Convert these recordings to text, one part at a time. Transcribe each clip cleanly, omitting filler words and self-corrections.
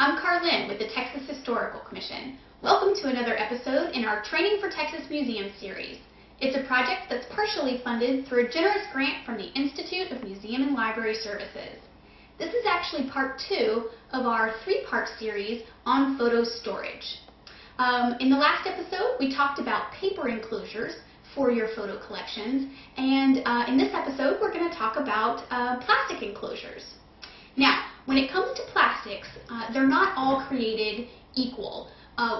I'm Carlyn with the Texas Historical Commission. Welcome to another episode in our Training for Texas Museum series. It's a project that's partially funded through a generous grant from the Institute of Museum and Library Services. This is actually part 2 of our 3-part series on photo storage. In the last episode, we talked about paper enclosures for your photo collections, and in this episode, we're going to talk about plastic enclosures. Now, when it comes to plastics, they're not all created equal.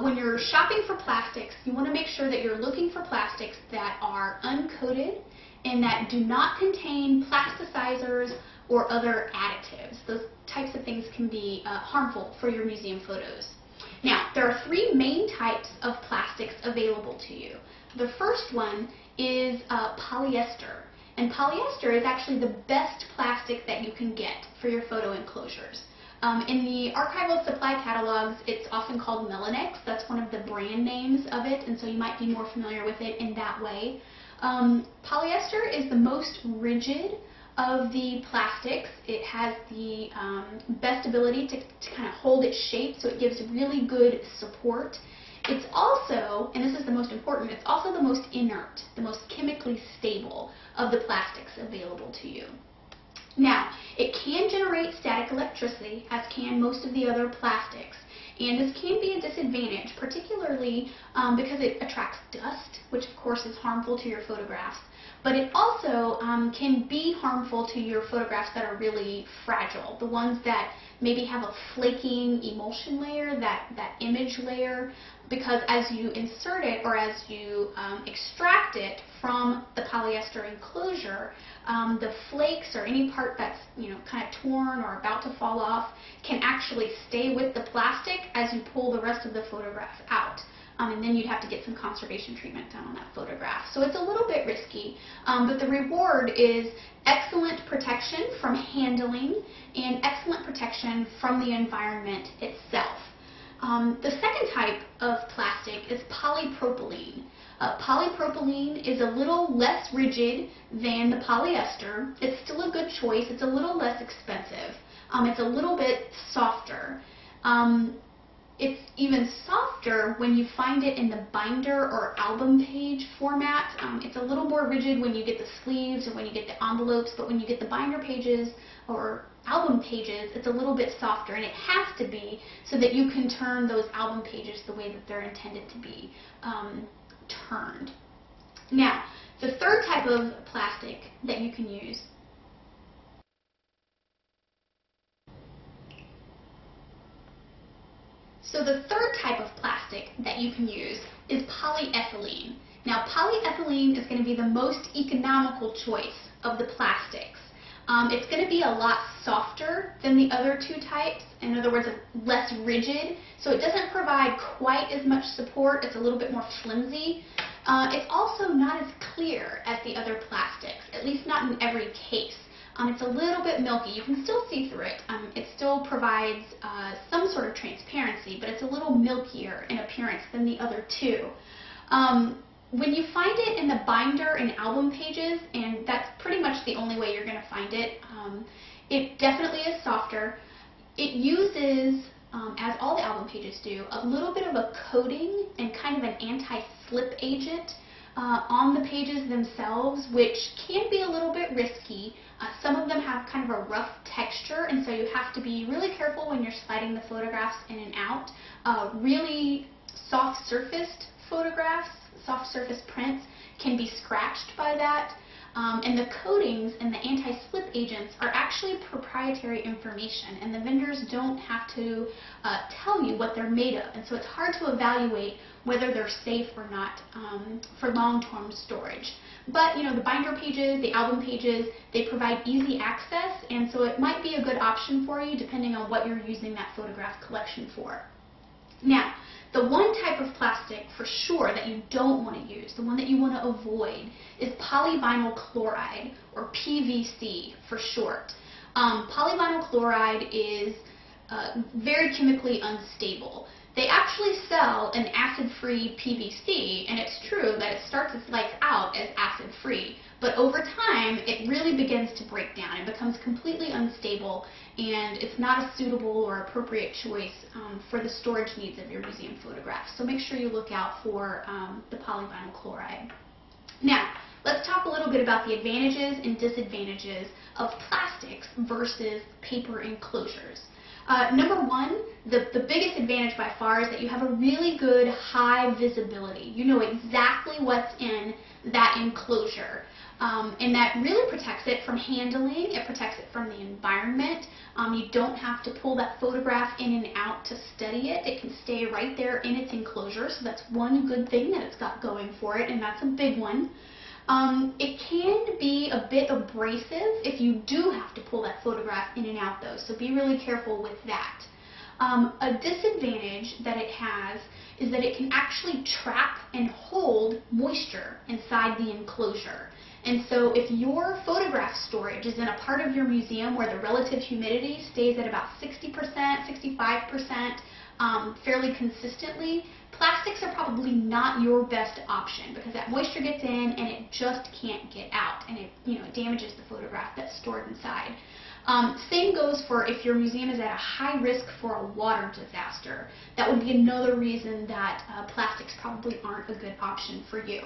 When you're shopping for plastics, you want to make sure that you're looking for plastics that are uncoated and that do not contain plasticizers or other additives. Those types of things can be harmful for your museum photos. Now, there are 3 main types of plastics available to you. The first one is polyester. And polyester is actually the best plastic that you can get for your photo enclosures. In the archival supply catalogs, it's often called Melanex. That's one of the brand names of it, and so you might be more familiar with it in that way. Polyester is the most rigid of the plastics. It has the best ability to kind of hold its shape, so it gives really good support. It's also, and this is the most important, it's also the most inert, the most chemically stable of the plastics available to you. Now, it can generate static electricity, as can most of the other plastics, and this can be a disadvantage, particularly because it attracts dust, which of course is harmful to your photographs, but it also can be harmful to your photographs that are really fragile, the ones that maybe have a flaking emulsion layer, that image layer, because as you insert it or as you extract it from the polyester enclosure, the flakes or any part that's kind of torn or about to fall off can actually stay with the plastic as you pull the rest of the photograph out. And then you'd have to get some conservation treatment done on that photograph. So it's a little bit risky, but the reward is excellent protection from handling and excellent protection from the environment itself. The second type of plastic is polypropylene. Polypropylene is a little less rigid than the polyester. It's still a good choice. It's a little less expensive. It's a little bit softer. It's even softer when you find it in the binder or album page format. It's a little more rigid when you get the sleeves or when you get the envelopes, but when you get the binder pages or album pages, it's a little bit softer, and it has to be so that you can turn those album pages the way that they're intended to be turned. Now, the third type of plastic that you can use So the third type of plastic that you can use is polyethylene. Now, polyethylene is going to be the most economical choice of the plastics. It's going to be a lot softer than the other 2 types, in other words, less rigid, so it doesn't provide quite as much support. It's a little bit more flimsy. It's also not as clear as the other plastics, at least not in every case. It's a little bit milky. You can still see through it. It still provides some sort of transparency, but it's a little milkier in appearance than the other 2. When you find it in the binder and album pages, and that's pretty much the only way you're going to find it, it definitely is softer. It uses, as all the album pages do, a little bit of a coating and kind of an anti-slip agent on the pages themselves, which can be a little bit risky. Some of them have kind of a rough texture, and so you have to be really careful when you're sliding the photographs in and out. Really soft-surfaced photographs, soft-surface prints, can be scratched by that. And the coatings and the anti-slip agents are actually proprietary information, and the vendors don't have to tell you what they're made of, and so it's hard to evaluate whether they're safe or not for long-term storage. But the binder pages, the album pages, they provide easy access, and so it might be a good option for you depending on what you're using that photograph collection for. Now, the one type of plastic for sure that you don't want to use, the one that you want to avoid, is polyvinyl chloride, or PVC for short. Polyvinyl chloride is very chemically unstable. They actually sell an acid-free PVC, and it's true that it starts its life out as acid-free, but over time it really begins to break down and becomes completely unstable, and it's not a suitable or appropriate choice for the storage needs of your museum photographs. So make sure you look out for the polyvinyl chloride. Now, let's talk a little bit about the advantages and disadvantages of plastics versus paper enclosures. Number one, the biggest advantage by far is that you have a really good high visibility. You know exactly what's in that enclosure. And that really protects it from handling, it protects it from the environment. You don't have to pull that photograph in and out to study it. It can stay right there in its enclosure, so that's one good thing that it's got going for it, and that's a big one. It can be a bit abrasive if you do have to pull that photograph in and out though, so be really careful with that. A disadvantage that it has is that it can actually trap and hold moisture inside the enclosure. And so if your photograph storage is in a part of your museum where the relative humidity stays at about 60%, 65%, fairly consistently, plastics are probably not your best option because that moisture gets in and it just can't get out, and it damages the photograph that's stored inside. Same goes for if your museum is at a high risk for a water disaster. That would be another reason that plastics probably aren't a good option for you.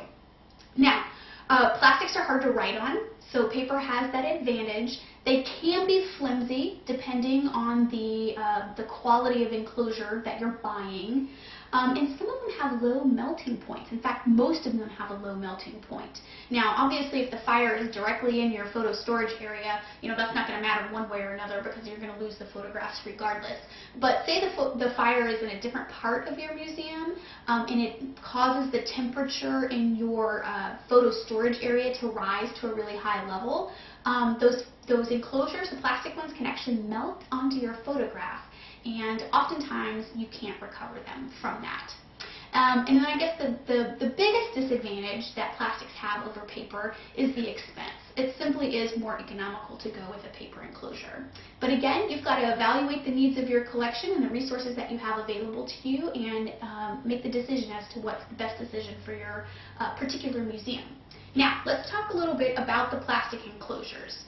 Now, plastics are hard to write on, so paper has that advantage. They can be flimsy depending on the quality of enclosure that you're buying. And some of them have low melting points. In fact, most of them have a low melting point. Now, obviously, if the fire is directly in your photo storage area, that's not going to matter one way or another because you're going to lose the photographs regardless. But say the fire is in a different part of your museum and it causes the temperature in your photo storage area to rise to a really high level, those enclosures, the plastic ones, can actually melt onto your photograph, and oftentimes you can't recover them from that. And then I guess the biggest disadvantage that plastics have over paper is the expense. It simply is more economical to go with a paper enclosure. But again, you've got to evaluate the needs of your collection and the resources that you have available to you and make the decision as to what's the best decision for your particular museum. Now, let's talk a little bit about the plastic enclosures.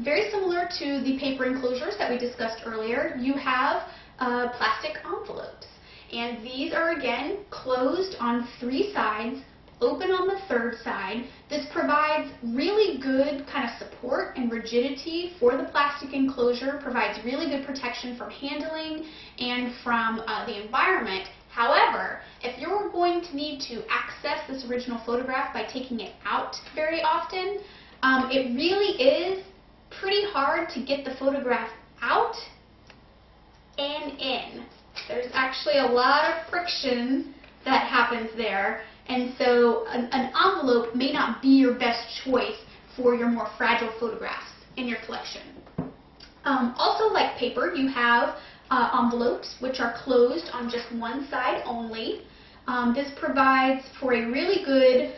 Very similar to the paper enclosures that we discussed earlier, you have plastic envelopes. And these are, again, closed on 3 sides, open on the 3rd side. This provides really good kind of support and rigidity for the plastic enclosure, provides really good protection from handling and from the environment. However, if you're going to need to access this original photograph by taking it out very often, it really is pretty hard to get the photograph out and in. There's actually a lot of friction that happens there, and so an envelope may not be your best choice for your more fragile photographs in your collection. Also, like paper, you have envelopes which are closed on just one side only. This provides for a really good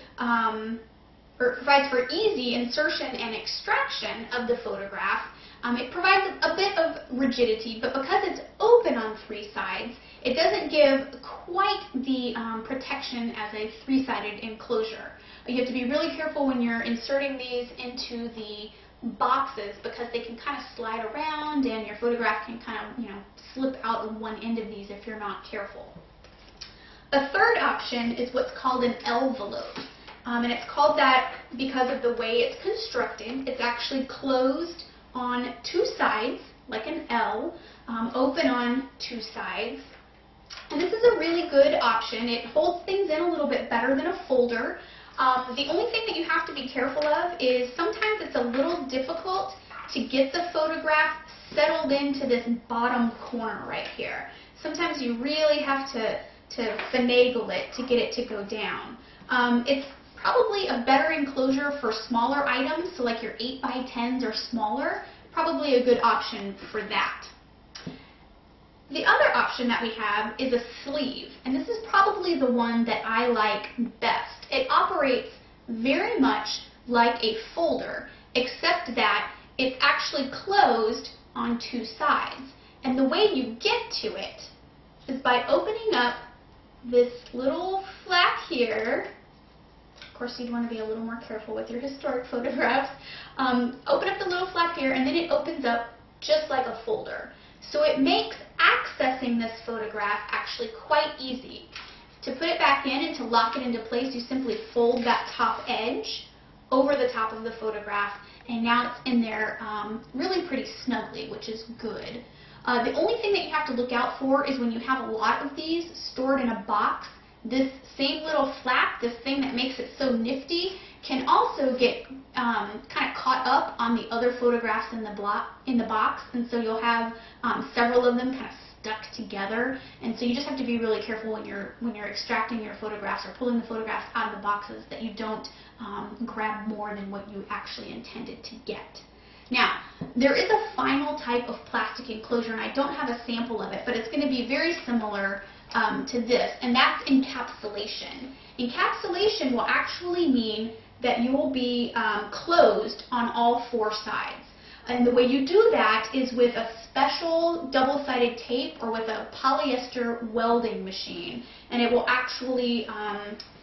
provides for easy insertion and extraction of the photograph. It provides a bit of rigidity, but because it's open on 3 sides, it doesn't give quite the protection as a 3-sided enclosure. You have to be really careful when you're inserting these into the boxes because they can kind of slide around and your photograph can kind of, slip out of one end of these if you're not careful. A third option is what's called an envelope. And it's called that because of the way it's constructed. It's actually closed on 2 sides, like an L, open on 2 sides. And this is a really good option. It holds things in a little bit better than a folder. The only thing that you have to be careful of is sometimes it's a little difficult to get the photograph settled into this bottom corner right here. Sometimes you really have to finagle it to get it to go down. It's probably a better enclosure for smaller items, so like your 8x10s or smaller, probably a good option for that. The other option that we have is a sleeve, and this is probably the one that I like best. It operates very much like a folder, except that it's actually closed on 2 sides. And the way you get to it is by opening up this little flap here. Of course, you'd want to be a little more careful with your historic photographs. Open up the little flap here, and then it opens up just like a folder. So it makes accessing this photograph actually quite easy. To put it back in and to lock it into place, you simply fold that top edge over the top of the photograph, and now it's in there really pretty snugly, which is good. The only thing that you have to look out for is when you have a lot of these stored in a box, this same little flap, this thing that makes it so nifty, can also get kind of caught up on the other photographs in the box, and so you'll have several of them kind of stuck together. And so you just have to be really careful when you're extracting your photographs or pulling the photographs out of the boxes that you don't grab more than what you actually intended to get. Now, there is a final type of plastic enclosure, and I don't have a sample of it, but it's going to be very similar to this, and that's encapsulation. Encapsulation will actually mean that you will be closed on all four sides. And the way you do that is with a special double-sided tape or with a polyester welding machine, and it will actually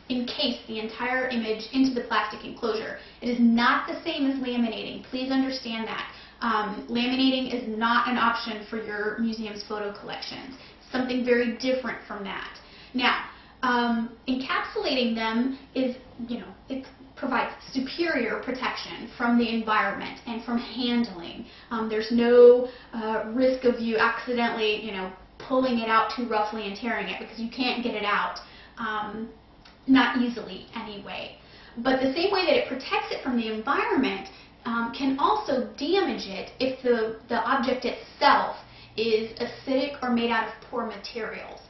encase the entire image into the plastic enclosure. It is not the same as laminating. Please understand that. Laminating is not an option for your museum's photo collections. Something very different from that. Now, encapsulating them is, it provides superior protection from the environment and from handling. There's no risk of you accidentally, pulling it out too roughly and tearing it, because you can't get it out, not easily anyway. But the same way that it protects it from the environment can also damage it if the object itself is acidic or made out of poor materials,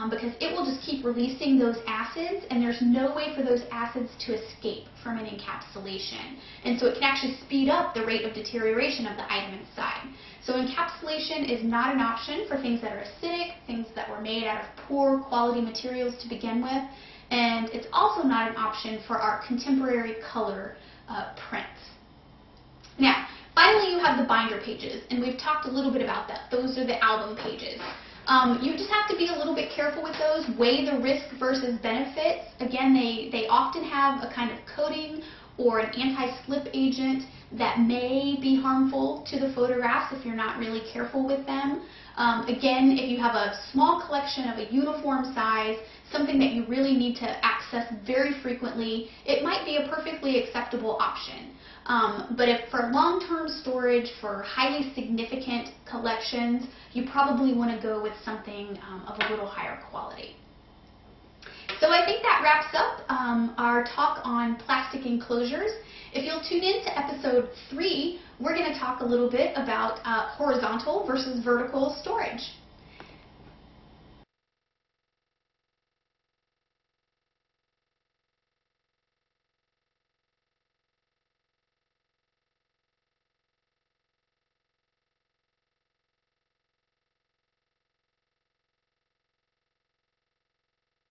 because it will just keep releasing those acids, and there's no way for those acids to escape from an encapsulation. And so it can actually speed up the rate of deterioration of the item inside. So encapsulation is not an option for things that are acidic, things that were made out of poor quality materials to begin with, and it's also not an option for our contemporary color prints. Now, finally, you have the binder pages, and we've talked a little bit about that. Those are the album pages. You just have to be a little bit careful with those, weigh the risk versus benefits. Again, they often have a kind of coating or an anti-slip agent that may be harmful to the photographs if you're not really careful with them. Again, if you have a small collection of a uniform size, something that you really need to access very frequently, it might be a perfectly acceptable option. But if for long-term storage, for highly significant collections, you probably want to go with something of a little higher quality. So I think that wraps up our talk on plastic enclosures. If you'll tune in to episode 3, we're going to talk a little bit about horizontal versus vertical storage.